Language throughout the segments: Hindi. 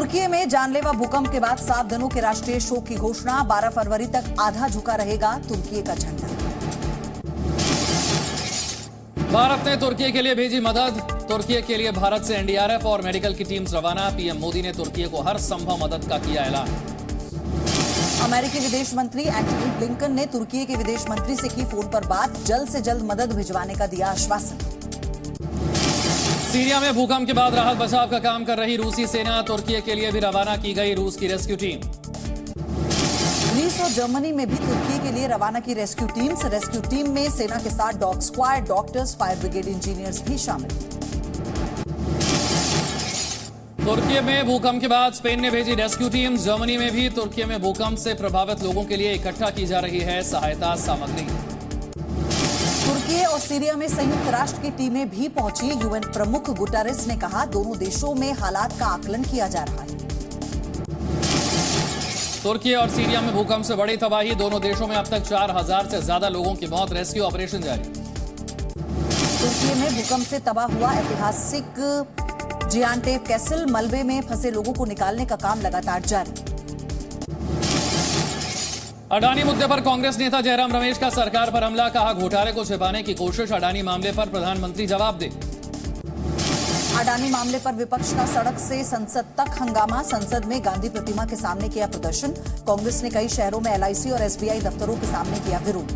तुर्की में जानलेवा भूकंप के बाद 7 दिनों के राष्ट्रीय शोक की घोषणा। 12 फरवरी तक आधा झुका रहेगा तुर्की का झंडा। भारत ने तुर्की के लिए भेजी मदद। तुर्की के लिए भारत से एनडीआरएफ और मेडिकल की टीम्स रवाना। पीएम मोदी ने तुर्की को हर संभव मदद का किया ऐलान। अमेरिकी विदेश मंत्री एंटनी ब्लिंकन ने तुर्की के विदेश मंत्री से की फोन पर बात। जल्द से जल्द मदद भिजवाने का दिया आश्वासन। सीरिया में भूकंप के बाद राहत बचाव का काम कर रही रूसी सेना। तुर्की के लिए भी रवाना की गई रूस की रेस्क्यू टीम। ग्रीस और जर्मनी में भी तुर्की के लिए रवाना की रेस्क्यू टीम्स। रेस्क्यू टीम में सेना के साथ dog squad, doctors, fire brigade engineers भी शामिल। तुर्की में भूकंप के बाद स्पेन ने भेजी रेस्क्यू टीम। जर्मनी में भी तुर्की में भूकंप से प्रभावित लोगों के लिए इकट्ठा की जा रही है सहायता सामग्री। तुर्की और सीरिया में संयुक्त राष्ट्र की टीमें भी पहुंची। यूएन प्रमुख गुटेरेस ने कहा, दोनों देशों में हालात का आकलन किया जा रहा है। तुर्की और सीरिया में भूकंप से बड़ी तबाही। दोनों देशों में अब तक 4000 से ज्यादा लोगों की मौत। रेस्क्यू ऑपरेशन जारी। तुर्की में भूकंप से तबाह हुआ ऐतिहासिक जियान्टेप कैसल। मलबे में फंसे लोगों को निकालने का काम लगातार जारी। अडानी मुद्दे पर कांग्रेस नेता जयराम रमेश का सरकार पर हमला। कहा, घोटाले को छिपाने की कोशिश। अडानी मामले पर प्रधानमंत्री जवाब दे। अडानी मामले पर विपक्ष का सड़क से संसद तक हंगामा। संसद में गांधी प्रतिमा के सामने किया प्रदर्शन। कांग्रेस ने कई शहरों में एलआईसी और एसबीआई दफ्तरों के सामने किया विरोध।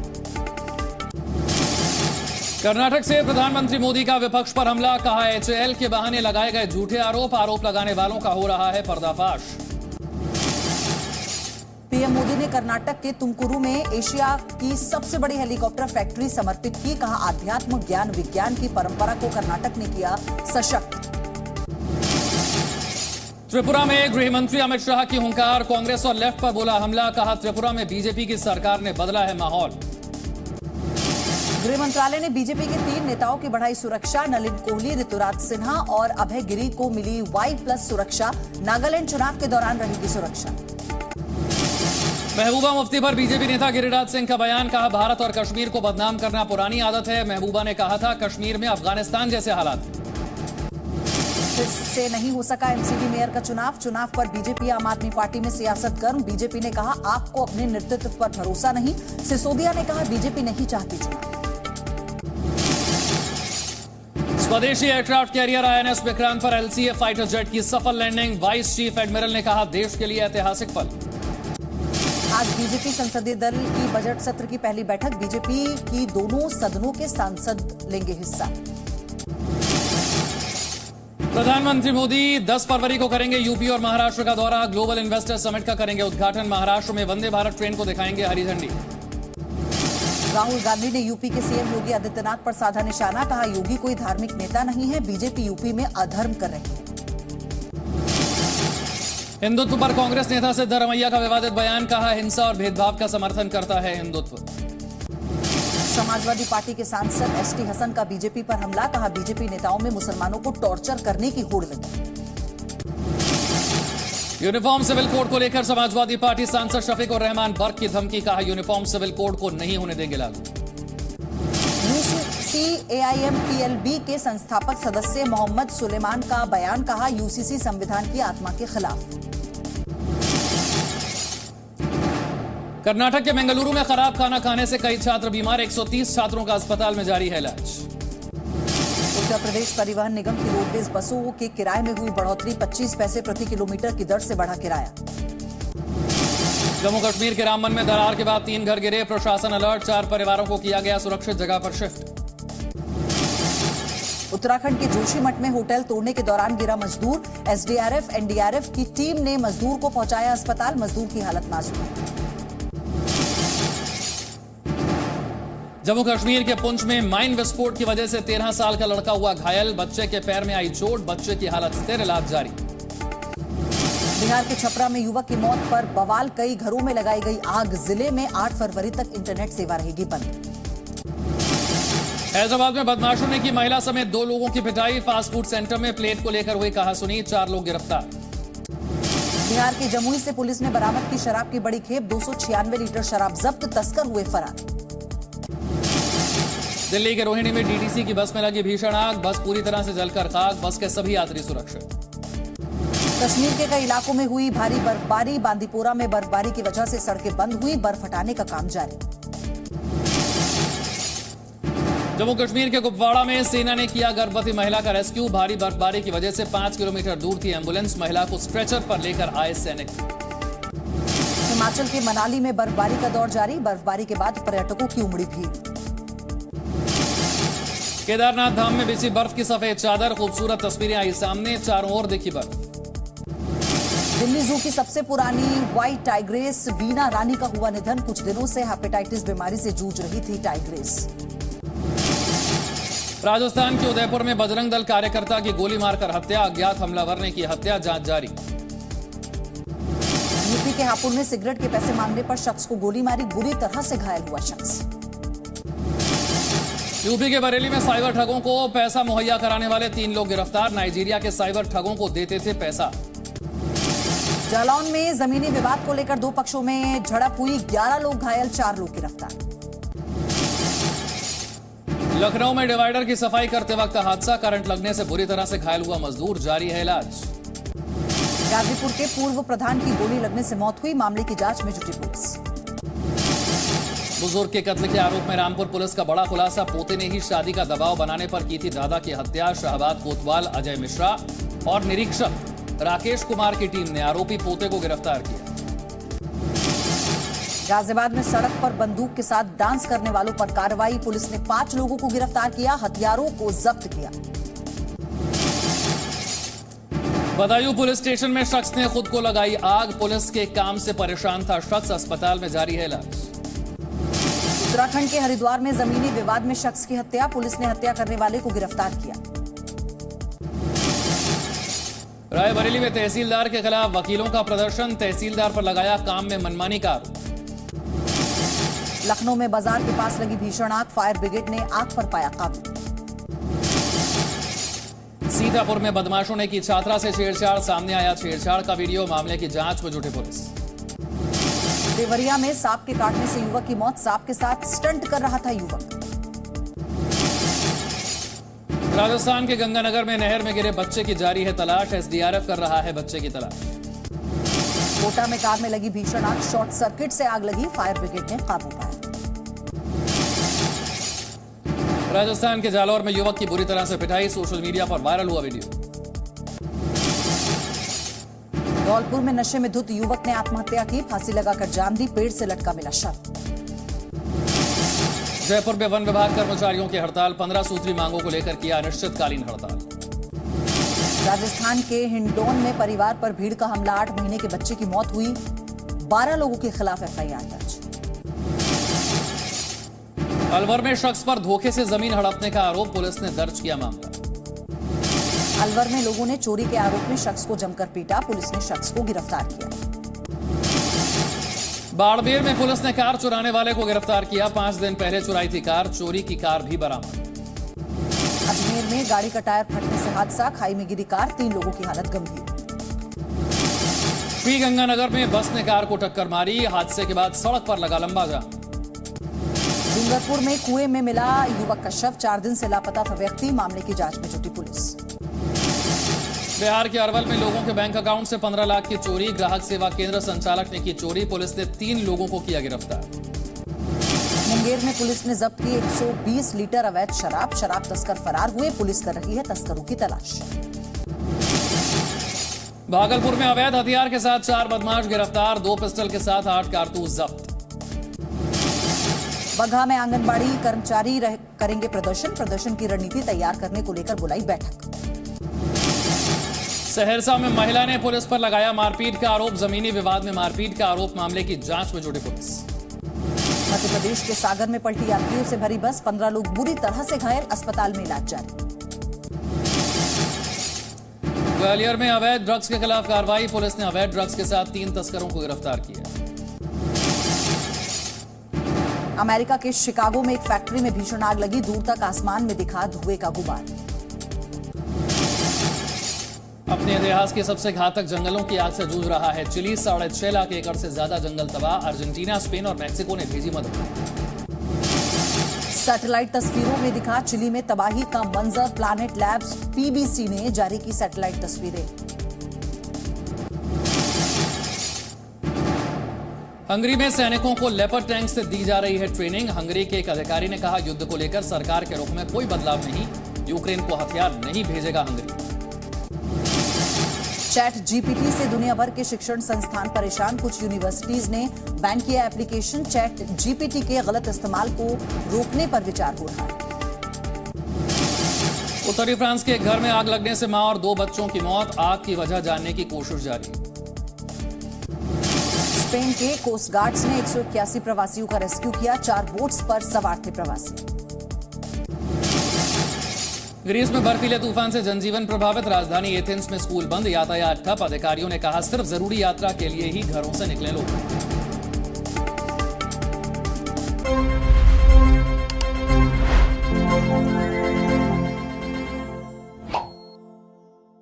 कर्नाटक से प्रधानमंत्री मोदी का विपक्ष पर हमला। कहा, एचएएल के बहाने लगाए गए झूठे आरोप लगाने वालों का हो रहा है पर्दाफाश। पीएम मोदी ने कर्नाटक के तुमकुरू में एशिया की सबसे बड़ी हेलीकॉप्टर फैक्ट्री समर्पित की। कहा, आध्यात्म, ज्ञान, विज्ञान की परंपरा को कर्नाटक ने किया सशक्त। त्रिपुरा में गृह मंत्री अमित शाह की हुंकार। कांग्रेस और लेफ्ट पर बोला हमला। कहा, त्रिपुरा में बीजेपी की सरकार ने बदला है माहौल। गृह मंत्रालय ने बीजेपी के 3 नेताओं की बढ़ाई सुरक्षा। नलिन कोहली, ऋतुराज सिन्हा और अभय गिरी को मिली Y+ सुरक्षा। नागालैंड चुनाव के दौरान रहेगी सुरक्षा। महबूबा मुफ्ती पर बीजेपी नेता गिरिराज सिंह का बयान। कहा, भारत और कश्मीर को बदनाम करना पुरानी आदत है। महबूबा ने कहा था, कश्मीर में अफगानिस्तान जैसे हालात। फिर से नहीं हो सका एमसीडी मेयर का चुनाव पर बीजेपी आम आदमी पार्टी में सियासत गर्म। बीजेपी ने कहा, आपको अपने नेतृत्व पर भरोसा नहीं। सिसोदिया ने कहा, बीजेपी नहीं चाहती चुनाव। स्वदेशी एयरक्राफ्ट कैरियर INS विक्रांत पर LCA फाइटर जेट की सफल लैंडिंग। वाइस चीफ एडमिरल ने कहा, देश के लिए ऐतिहासिक पल। आज बीजेपी संसदीय दल की बजट सत्र की पहली बैठक। बीजेपी की दोनों सदनों के सांसद लेंगे हिस्सा। प्रधानमंत्री मोदी 10 फरवरी को करेंगे यूपी और महाराष्ट्र का दौरा। ग्लोबल इन्वेस्टर समिट का करेंगे उद्घाटन। महाराष्ट्र में वंदे भारत ट्रेन को दिखाएंगे हरी झंडी। राहुल गांधी ने यूपी के सीएम योगी आदित्यनाथ पर साधा निशाना। कहा, योगी कोई धार्मिक नेता नहीं है। बीजेपी यूपी में अधर्म कर रही है। हिंदुत्व पर कांग्रेस नेता सिद्धरमैया का विवादित बयान। कहा, हिंसा और भेदभाव का समर्थन करता है हिंदुत्व। समाजवादी पार्टी के सांसद ST हसन का बीजेपी पर हमला। कहा, बीजेपी नेताओं में मुसलमानों को टॉर्चर करने की होड़ लगी। यूनिफॉर्म सिविल कोड को लेकर समाजवादी पार्टी सांसद शफीक उर रहमान बर्क की धमकी। कहा, यूनिफॉर्म सिविल कोड को नहीं होने देंगे लागू। UCCAIMPLB के संस्थापक सदस्य मोहम्मद सुलेमान का बयान। कहा, UCC संविधान की आत्मा के खिलाफ। कर्नाटक के बेंगलुरु में खराब खाना खाने से कई छात्र बीमार। 130 छात्रों का अस्पताल में जारी है इलाज। उत्तर प्रदेश परिवहन निगम की रोडवेज बसों के किराए में हुई बढ़ोतरी। 25 पैसे प्रति किलोमीटर की दर से बढ़ा किराया। जम्मू कश्मीर के रामबन में दरार के बाद 3 घर गिरे। प्रशासन अलर्ट। 4 परिवारों को किया गया सुरक्षित जगह पर शिफ्ट। उत्तराखंड के जोशीमठ में होटल तोड़ने के दौरान गिरा मजदूर। SDRF NDRF की टीम ने मजदूर को पहुंचाया अस्पताल। मजदूर की हालत नाजुक। जम्मू कश्मीर के पुंछ में माइन विस्फोट की वजह से 13 साल का लड़का हुआ घायल। बच्चे के पैर में आई चोट। बच्चे की हालत स्थिर, इलाज जारी। बिहार के छपरा में युवक की मौत पर बवाल। कई घरों में लगाई गई आग। जिले में 8 फरवरी तक इंटरनेट सेवा रहेगी बंद। हैदराबाद में बदमाशों ने की महिला समेत 2 लोगों की पिटाई। फास्ट फूड सेंटर में प्लेट को लेकर हुई कहासुनी। 4 लोग गिरफ्तार। बिहार की जमुई से पुलिस ने बरामद की शराब की बड़ी खेप। 296 लीटर शराब जब्त। तस्कर हुए फरार। दिल्ली के रोहिणी में DTC की बस में लगी भीषण आग। बस पूरी तरह से जलकर खाक। बस के सभी यात्री सुरक्षित। कश्मीर के कई इलाकों में हुई भारी बर्फबारी। बांदीपोरा में बर्फबारी की वजह से सड़कें बंद हुई, बर्फ हटाने का काम जारी। जम्मू कश्मीर के कुपवाड़ा में सेना ने किया गर्भवती महिला का रेस्क्यू। भारी बर्फबारी की वजह से 5 किलोमीटर दूर थी एम्बुलेंस, महिला को स्ट्रेचर पर लेकर आए सैनिक। हिमाचल के मनाली में बर्फबारी का दौर जारी, बर्फबारी के बाद पर्यटकों की उमड़ी भीड़। केदारनाथ धाम में बिछी बर्फ की सफेद चादर, खूबसूरत तस्वीरें आई सामने, चारों ओर दिखी बर्फ। दिल्ली जू की सबसे पुरानी व्हाइट टाइग्रेस वीना रानी का हुआ निधन। कुछ दिनों से हेपेटाइटिस बीमारी से जूझ रही थी टाइग्रेस। राजस्थान के उदयपुर में बजरंग दल कार्यकर्ता की गोली मारकर हत्या, अज्ञात हमलावर ने की हत्या, जांच जारी। यूपी के हापुड़ में सिगरेट के पैसे मांगने पर शख्स को गोली मारी, बुरी तरह से घायल हुआ शख्स। यूपी के बरेली में साइबर ठगों को पैसा मुहैया कराने वाले 3 लोग गिरफ्तार। नाइजीरिया के साइबर ठगों को देते थे पैसा। जालौन में जमीनी विवाद को लेकर 2 पक्षों में झड़प हुई, 11 लोग घायल, 4 लोग गिरफ्तार। लखनऊ में डिवाइडर की सफाई करते वक्त हादसा, करंट लगने से बुरी तरह से घायल हुआ मजदूर, जारी है इलाज। गाजीपुर के पूर्व प्रधान की गोली लगने से मौत हुई, मामले की जांच में जुटी पुलिस। बुजुर्ग के कत्ल के आरोप में रामपुर पुलिस का बड़ा खुलासा, पोते ने ही शादी का दबाव बनाने पर की थी दादा की हत्या। शाहबाद कोतवाल, अजय मिश्रा और निरीक्षक राकेश कुमार की टीम ने आरोपी पोते को गिरफ्तार किया। गाजियाबाद में सड़क पर बंदूक के साथ डांस करने वालों पर कार्रवाई, पुलिस ने 5 लोगों को गिरफ्तार किया, हथियारों को जब्त किया। बदायूं पुलिस स्टेशन में शख्स ने खुद को लगाई आग, पुलिस के काम से परेशान था शख्स, अस्पताल में जारी है इलाज। उत्तराखंड के हरिद्वार में जमीनी विवाद में शख्स की हत्या, पुलिस ने हत्या करने वाले को गिरफ्तार किया। रायबरेली में तहसीलदार के खिलाफ वकीलों का प्रदर्शन, तहसीलदार पर लगाया काम में मनमानी का आरोप। लखनऊ में बाजार के पास लगी भीषण आग, फायर ब्रिगेड ने आग पर पाया काबू। सीतापुर में बदमाशों ने की छात्रा से छेड़छाड़, सामने आया छेड़छाड़ का वीडियो, मामले की जांच में जुटी पुलिस। देवरिया में सांप के काटने से युवक की मौत, सांप के साथ स्टंट कर रहा था युवक। राजस्थान के गंगानगर में नहर में गिरे बच्चे की जारी है तलाश, एसडीआरएफ कर रहा है बच्चे की तलाश। कोटा में कार में लगी भीषण आग, शॉर्ट सर्किट से आग लगी, फायर ब्रिगेड ने काबू पाया। राजस्थान के जालौर में युवक की बुरी तरह से पिटाई, सोशल मीडिया पर वायरल हुआ वीडियो। धौलपुर में नशे में धुत युवक ने आत्महत्या की, फांसी लगाकर जान दी, पेड़ से लटका मिला शव। जयपुर में वन विभाग कर्मचारियों की हड़ताल, 15 सूत्री मांगों को लेकर किया अनिश्चितकालीन हड़ताल। राजस्थान के हिंडौन में परिवार पर भीड़ का हमला, 8 महीने के बच्चे की मौत हुई, 12 लोगों के खिलाफ एफआईआर दर्ज। अलवर में शख्स पर धोखे से जमीन हड़पने का आरोप, पुलिस ने दर्ज किया मामला। अलवर में लोगों ने चोरी के आरोप में शख्स को जमकर पीटा, पुलिस ने शख्स को गिरफ्तार किया। बाड़मेर में पुलिस ने कार चुराने वाले को गिरफ्तार किया, 5 दिन पहले चुराई थी कार, चोरी की कार भी बरामद। अजमेर में गाड़ी का टायर फटने से हादसा, खाई में गिरी कार, 3 लोगों की हालत गंभीर। श्री गंगानगर में बस ने कार को टक्कर मारी, हादसे के बाद सड़क पर लगा लंबा जाम। डूंगरपुर में कुएं में मिला युवक का शव, 4 दिन से लापता था व्यक्ति, मामले की जांच में जुटी पुलिस। बिहार के अरवल में लोगों के बैंक अकाउंट से 15 लाख की चोरी, ग्राहक सेवा केंद्र संचालक ने की चोरी, पुलिस ने 3 लोगों को किया गिरफ्तार। मुंगेर में पुलिस ने जब्त की 120 लीटर अवैध शराब, शराब तस्कर फरार हुए, पुलिस कर रही है तस्करों की तलाश। भागलपुर में अवैध हथियार के साथ 4 बदमाश गिरफ्तार, 2 पिस्टल के साथ 8 कारतूस जब्त। बगहा में आंगनबाड़ी कर्मचारी करेंगे प्रदर्शन की रणनीति तैयार करने को लेकर बुलाई बैठक। सहरसा में महिला ने पुलिस पर लगाया मारपीट का आरोप, जमीनी विवाद में मारपीट का आरोप, मामले की जांच में जुटी पुलिस। मध्य प्रदेश के सागर में पलटी यात्रियों से भरी बस, 15 लोग बुरी तरह से घायल, अस्पताल में इलाज जारी। ग्वालियर में अवैध ड्रग्स के खिलाफ कार्रवाई, पुलिस ने अवैध ड्रग्स के साथ 3 तस्करों को गिरफ्तार किया। अमेरिका के शिकागो में एक फैक्ट्री में भीषण आग लगी, दूर तक आसमान में दिखा धुएं का गुबार। अपने इतिहास के सबसे घातक जंगलों की आग से जूझ रहा है चिली, 6.5 लाख एकड़ से ज्यादा जंगल तबाह, अर्जेंटीना, स्पेन और मैक्सिको ने भेजी मदद। सैटेलाइट तस्वीरों में दिखा चिली में तबाही का मंजर, प्लैनेट लैब्स पीबीसी ने जारी की सैटेलाइट तस्वीरें। हंगरी में सैनिकों को लेपर्ड टैंक से दी जा रही है ट्रेनिंग। हंगरी के एक अधिकारी ने कहा, युद्ध को लेकर सरकार के रुख में कोई बदलाव नहीं, यूक्रेन को हथियार नहीं भेजेगा हंगरी। चैट जीपीटी से दुनिया भर के शिक्षण संस्थान परेशान। कुछ यूनिवर्सिटीज ने बैन किया एप्लीकेशन। चैट जीपीटी के गलत इस्तेमाल को रोकने पर विचार हो रहा है। उत्तरी फ्रांस के एक घर में आग लगने से मां और 2 बच्चों की मौत। आग की वजह जानने की कोशिश जारी। स्पेन के कोस्ट गार्ड्स ने 181 प्रवासियों का रेस्क्यू किया। 4 बोट्स पर सवार थे प्रवासी। ग्रीस में बर्फीले तूफान से जनजीवन प्रभावित। राजधानी एथेंस में स्कूल बंद, यातायात ठप। अधिकारियों ने कहा, सिर्फ जरूरी यात्रा के लिए ही घरों से निकले लोग।